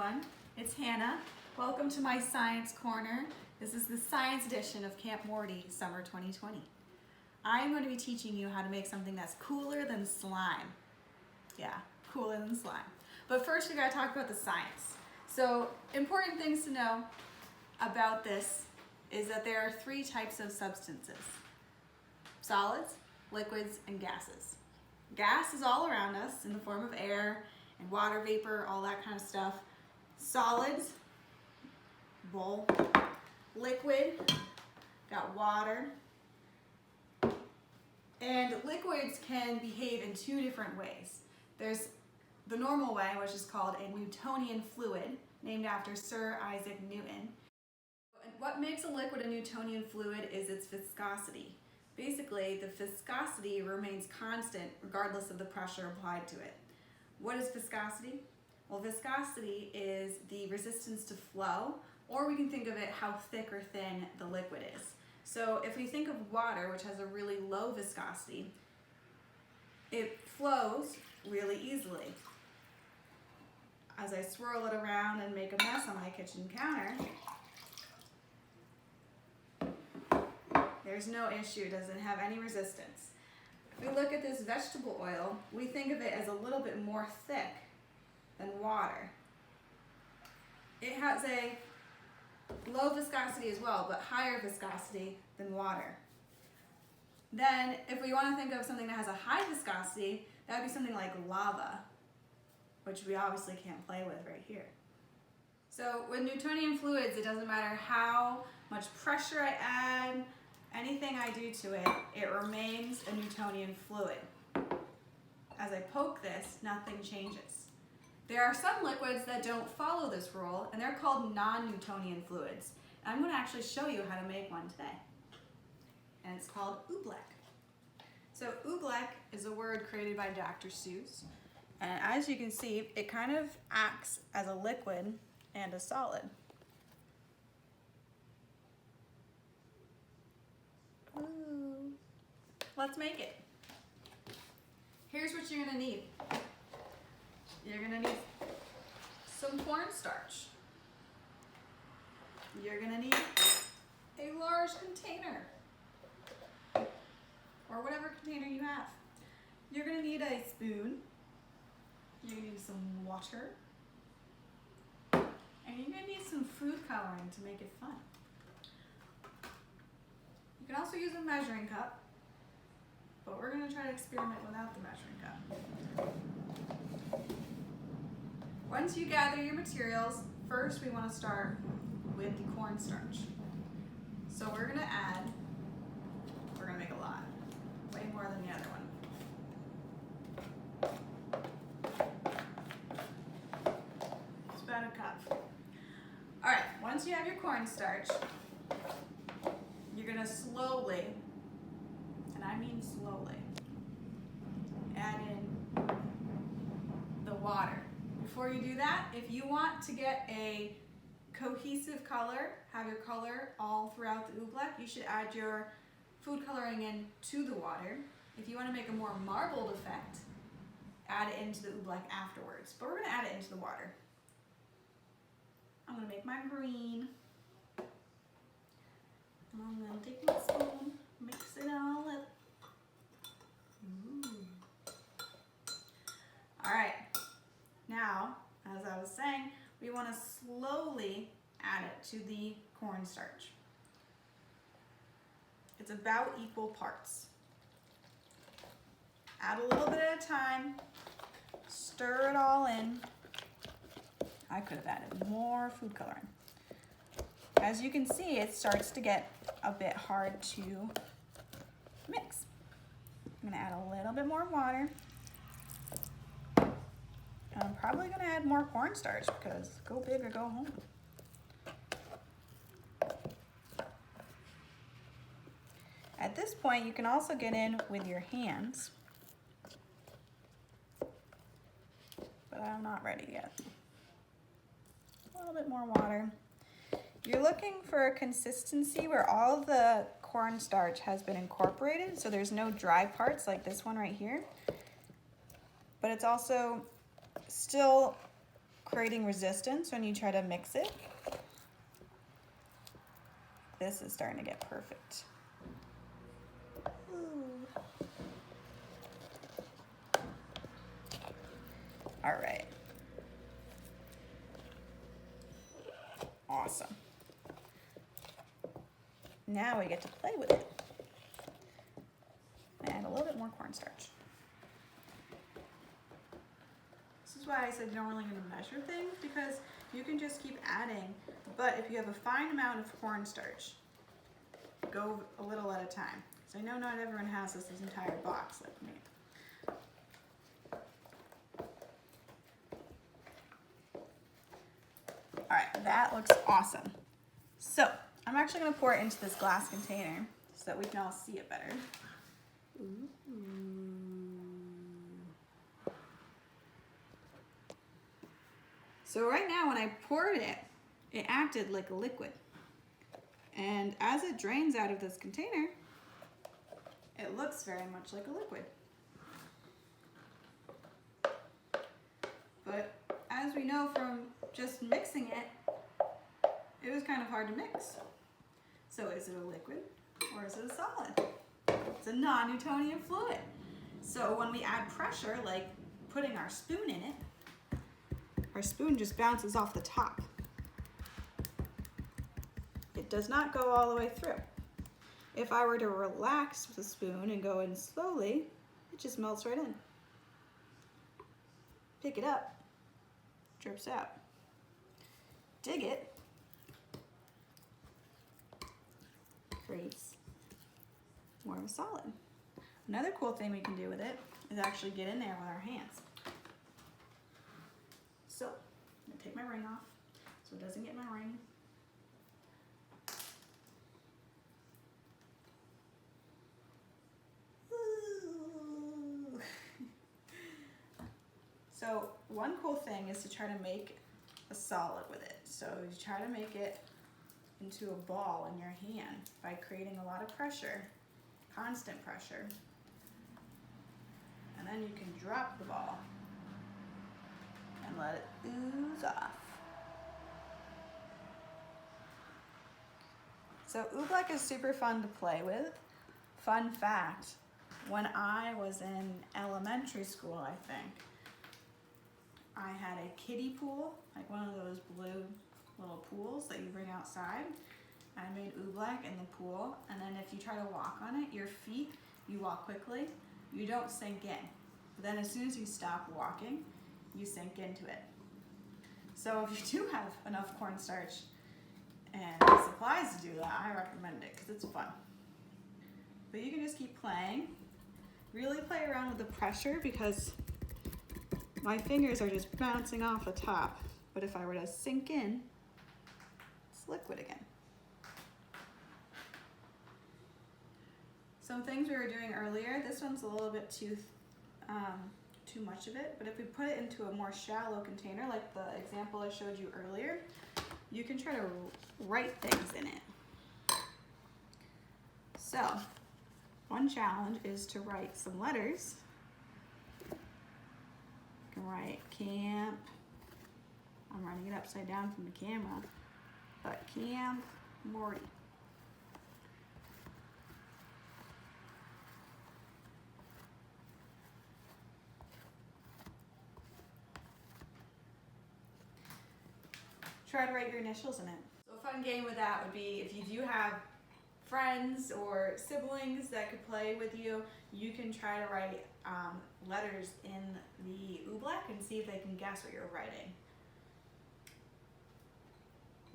everyone. It's Hannah. Welcome to my Science Corner. This is the Science edition of Camp Morty Summer 2020. I'm going to be teaching you how to make something that's cooler than slime. Yeah, cooler than slime. But first we got to talk about the science. So important things to know about this is that there are three types of substances: solids, liquids, and gases. Gas is all around us in the form of air and water vapor, all that kind of stuff. Solids, bowl. Liquid, got water. And liquids can behave in two different ways. There's the normal way, which is called a Newtonian fluid, named after Sir Isaac Newton. And what makes a liquid a Newtonian fluid is its viscosity. Basically, the viscosity remains constant regardless of the pressure applied to it. What is viscosity? Well, viscosity is the resistance to flow, or we can think of it how thick or thin the liquid is. So if we think of water, which has a really low viscosity, it flows really easily. As I swirl it around and make a mess on my kitchen counter, there's no issue, it doesn't have any resistance. If we look at this vegetable oil, we think of it as a little bit more thick than water. It has a low viscosity as well, but higher viscosity than water. Then, if we want to think of something that has a high viscosity, that would be something like lava, which we obviously can't play with right here. So with Newtonian fluids, it doesn't matter how much pressure I add, anything I do to it, it remains a Newtonian fluid. As I poke this, nothing changes. There are some liquids that don't follow this rule, and they're called non-Newtonian fluids. I'm going to actually show you how to make one today. And it's called Oobleck. So Oobleck is a word created by Dr. Seuss. And as you can see, it kind of acts as a liquid and a solid. Ooh. Let's make it. Here's what you're going to need. You're going to need some cornstarch. You're going to need a large container, or whatever container you have. You're going to need a spoon. You're going to need some water. And you're going to need some food coloring to make it fun. You can also use a measuring cup, but we're going to try to experiment without the measuring cup. Once you gather your materials, first we want to start with the cornstarch. So we're going to make a lot, way more than the other one. It's about a cup. All right, once you have your cornstarch, you're going to slowly, and I mean slowly, add in the water. Before you do that, if you want to get a cohesive color, have your color all throughout the Oobleck, you should add your food coloring in to the water. If you want to make a more marbled effect, add it into the Oobleck afterwards. But we're going to add it into the water. I'm going to make my green. And I'm going to take my spoon, mix it all up. Ooh. All right. Now, as I was saying, we want to slowly add it to the cornstarch. It's about equal parts. Add a little bit at a time. Stir it all in. I could have added more food coloring. As you can see, it starts to get a bit hard to mix. I'm going to add a little bit more water. I'm probably going to add more cornstarch because go big or go home. At this point, you can also get in with your hands, but I'm not ready yet. A little bit more water. You're looking for a consistency where all the cornstarch has been incorporated, so there's no dry parts like this one right here, but it's also still creating resistance when you try to mix it. This is starting to get perfect. Ooh. All right. Awesome. Now we get to play with it. Add a little bit more cornstarch. This is why I said you don't really need to measure things, because you can just keep adding. But if you have a fine amount of cornstarch, go a little at a time. So I know not everyone has this entire box like me. All right, that looks awesome. So I'm actually gonna pour it into this glass container so that we can all see it better. Ooh. So right now when I poured it, it acted like a liquid. And as it drains out of this container, it looks very much like a liquid. But as we know from just mixing it, it was kind of hard to mix. So is it a liquid or is it a solid? It's a non-Newtonian fluid. So when we add pressure, like putting our spoon in it, our spoon just bounces off the top. It does not go all the way through. If I were to relax the spoon and go in slowly, it just melts right in. Pick it up, drips out. Dig it, creates more of a solid. Another cool thing we can do with it is actually get in there with our hands. So, I'm gonna take my ring off so it doesn't get my ring. So one cool thing is to try to make a solid with it. So you try to make it into a ball in your hand by creating a lot of pressure, constant pressure. And then you can drop the ball and let it ooze off. So Oobleck is super fun to play with. Fun fact, when I was in elementary school, I think, I had a kiddie pool, like one of those blue little pools that you bring outside. I made Oobleck in the pool, and then if you try to walk on it, your feet, you walk quickly, you don't sink in. But then as soon as you stop walking, you sink into it. So if you do have enough cornstarch and supplies to do that, I recommend it because it's fun. But you can just keep playing. Really play around with the pressure because my fingers are just bouncing off the top. But if I were to sink in, it's liquid again. Some things we were doing earlier, this one's a little bit too much of it, but if we put it into a more shallow container, like the example I showed you earlier, you can try to write things in it. So, one challenge is to write some letters. You can write camp. I'm writing it upside down from the camera, but Camp Morty. Try to write your initials in it. So a fun game with that would be if you do have friends or siblings that could play with you, you can try to write letters in the Oobleck and see if they can guess what you're writing.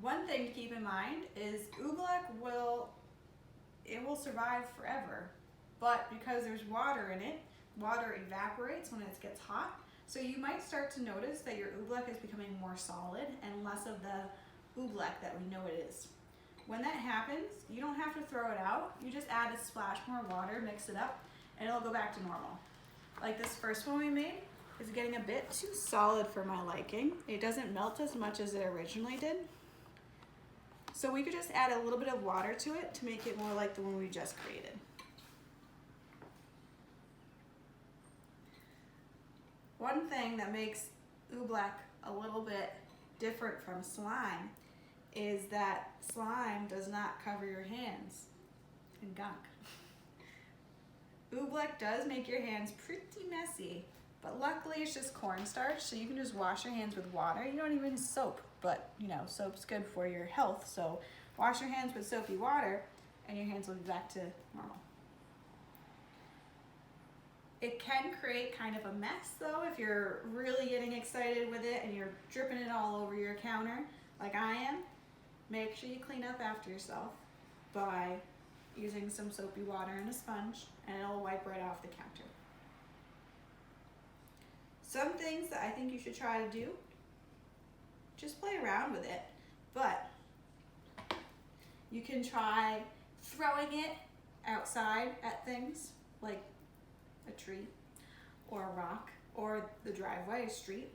One thing to keep in mind is Oobleck will survive forever, but because there's water in it, water evaporates when it gets hot. So you might start to notice that your Oobleck is becoming more solid and less of the Oobleck that we know it is. When that happens, you don't have to throw it out. You just add a splash more water, mix it up, and it'll go back to normal. Like this first one we made is getting a bit too solid for my liking. It doesn't melt as much as it originally did. So we could just add a little bit of water to it to make it more like the one we just created. One thing that makes Oobleck a little bit different from slime is that slime does not cover your hands in gunk. Oobleck does make your hands pretty messy, but luckily it's just cornstarch, so you can just wash your hands with water. You don't even need soap, but you know, soap's good for your health, so wash your hands with soapy water and your hands will be back to normal. It can create kind of a mess though if you're really getting excited with it and you're dripping it all over your counter like I am. Make sure you clean up after yourself by using some soapy water and a sponge, and it'll wipe right off the counter. Some things that I think you should try to do, just play around with it, but you can try throwing it outside at things like a tree or a rock or the driveway, a street.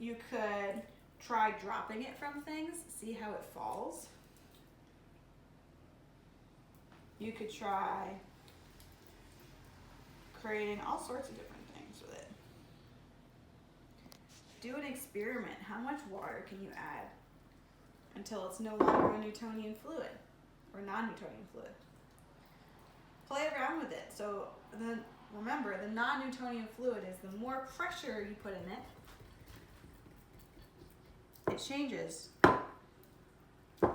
You could try dropping it from things, see how it falls. You could try creating all sorts of different things with it. Do an experiment. How much water can you add until it's no longer a Newtonian fluid or non-Newtonian fluid? Play around with it. So remember, the non-Newtonian fluid is the more pressure you put in it, it changes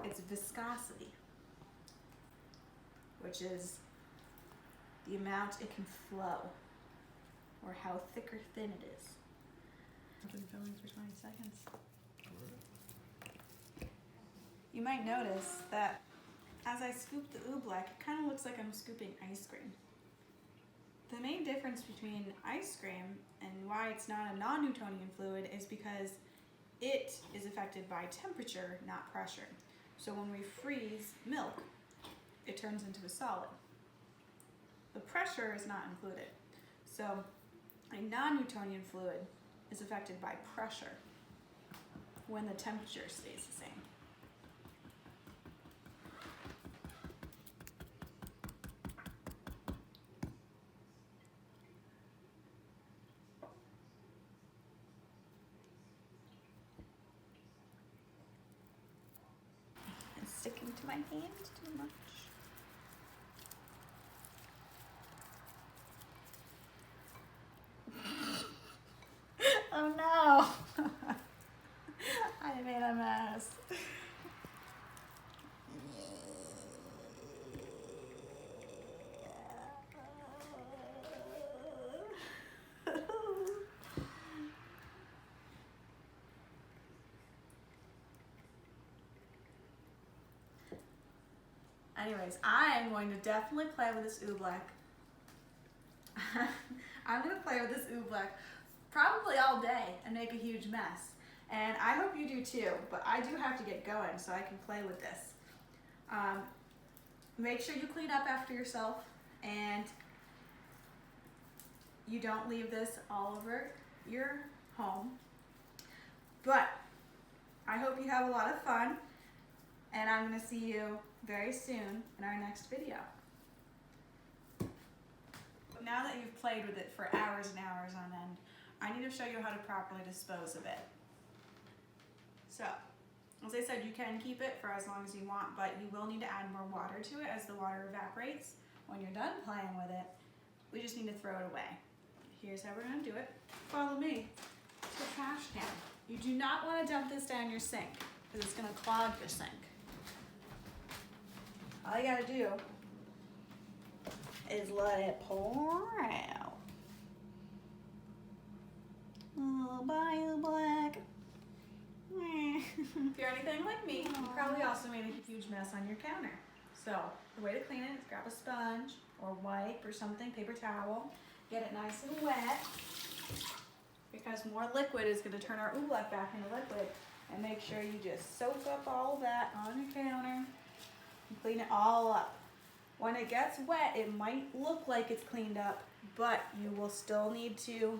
its viscosity, which is the amount it can flow, or how thick or thin it is. I've been filming for 20 seconds. You might notice that as I scoop the oobleck, it kind of looks like I'm scooping ice cream. The main difference between ice cream and why it's not a non-Newtonian fluid is because it is affected by temperature, not pressure. So when we freeze milk, it turns into a solid. The pressure is not included. So a non-Newtonian fluid is affected by pressure when the temperature stays the same. It's sticking to my hands too much. Oh no! I made a mess. Anyways, I'm going to definitely play with this oobleck. I'm going to play with this oobleck probably all day and make a huge mess. And I hope you do too, but I do have to get going so I can play with this. Make sure you clean up after yourself and you don't leave this all over your home. But I hope you have a lot of fun, and I'm going to see you very soon in our next video. Now that you've played with it for hours and hours on end, I need to show you how to properly dispose of it. So, as I said, you can keep it for as long as you want, but you will need to add more water to it as the water evaporates. When you're done playing with it, we just need to throw it away. Here's how we're going to do it. Follow me to the trash can. You do not want to dump this down your sink because it's going to clog your sink. All you got to do is let it pour out. Oh, bye, Oobleck. If you're anything like me, you probably also made a huge mess on your counter. So the way to clean it is grab a sponge or wipe or something, paper towel, get it nice and wet, because more liquid is going to turn our oobleck back into liquid. And make sure you just soak up all of that on your counter and clean it all up. When it gets wet, it might look like it's cleaned up, but you will still need to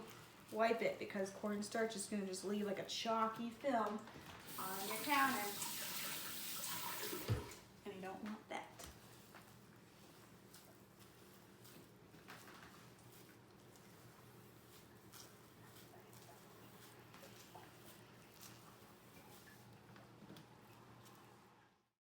wipe it because cornstarch is going to just leave like a chalky film on your counter, and you don't want that.